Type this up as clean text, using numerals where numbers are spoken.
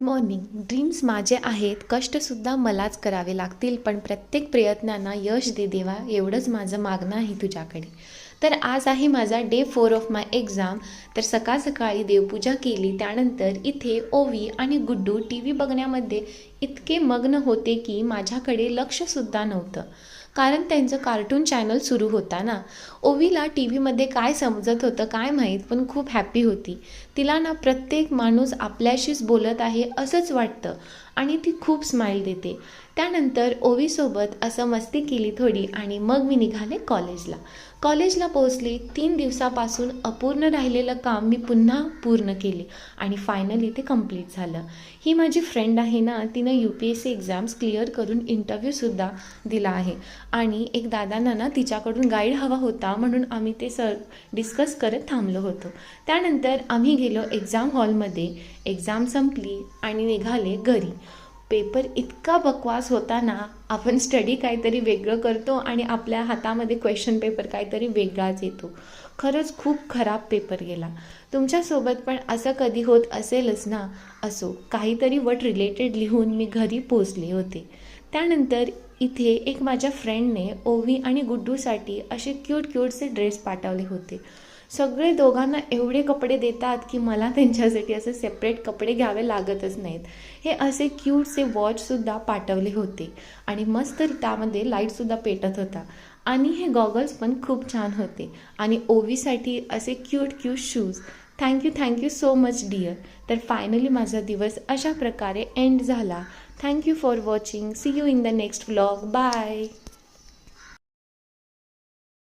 Morning dreams माझे आहेत, कष्टसुद्धा मलाच करावे लागतील, पण प्रत्येक प्रयत्नांना यश दे देवा, एवढंच माझं मागणं आहे तुझ्याकडे. तर आज आहे माझा डे 4 ऑफ माय एक्झाम. तर सकाळ सकाळी देवपूजा केली, त्यानंतर इथे ओवी आणि गुड्डू टी व्ही बघण्यामध्ये इतके मग्न होते की माझ्याकडे लक्षसुद्धा नव्हतं, कारण त्यांचं कार्टून चॅनल सुरू होता ना. ओवीला टी व्हीमध्ये काय समजत होतं काय माहीत, पण खूप हॅपी होती. तिला ना प्रत्येक माणूस आपल्याशीच बोलत आहे असंच वाटतं आणि ती खूप स्माईल देते. त्यानंतर ओवीसोबत असं मस्ती केली थोडी आणि मग मी निघाले कॉलेजला पोहोचले. 3 दिवसापासून अपूर्ण राहिलेलं काम मी पुन्हा पूर्ण केले आणि फायनली ते कंप्लीट झालं. ही माझी फ्रेंड आहे ना, तिनं UPSC एक्झाम्स क्लिअर करून इंटरव्ह्यूसुद्धा दिला आहे आणि एक दादांना ना तिच्याकडून गाईड हवा होता, म्हणून आम्ही ते डिस्कस करत थांबलो होतो. त्यानंतर आम्ही गेलो एक्झाम हॉलमध्ये. एक्झाम संपली आणि निघाले घरी. पेपर इतका बकवास होता ना, आपण स्टडी काहीतरी वेगळं करतो आणि आपल्या हातामध्ये क्वेश्चन पेपर काहीतरी वेगळाच येतो. खरंच खूप खराब पेपर गेला. तुमच्यासोबत पण असं कधी होत असेलच ना. असो, काहीतरी वट रिलेटेड लिहून मी घरी पोचले होते. त्यानंतर इथे एक माझ्या फ्रेंडने ओवी आणि गुड्डूसाठी असे क्यूटसे ड्रेस पाठवले होते. सगळे दोघांना एवढे कपडे देतात की मला त्यांच्यासाठी असे सेपरेट कपडे घ्यावे लागतच नाहीत. हे असे क्यूटसे वॉचसुद्धा पाठवले होते आणि मस्त त्यामध्ये लाईटसुद्धा पेटत होता आणि हे गॉगल्स पण खूप छान होते आणि ओवीसाठी असे cute shoes. Thank you so much dear. तर फायनली माझा दिवस अशा प्रकारे एंड झाला. Thank you for watching. See you in the next vlog. Bye.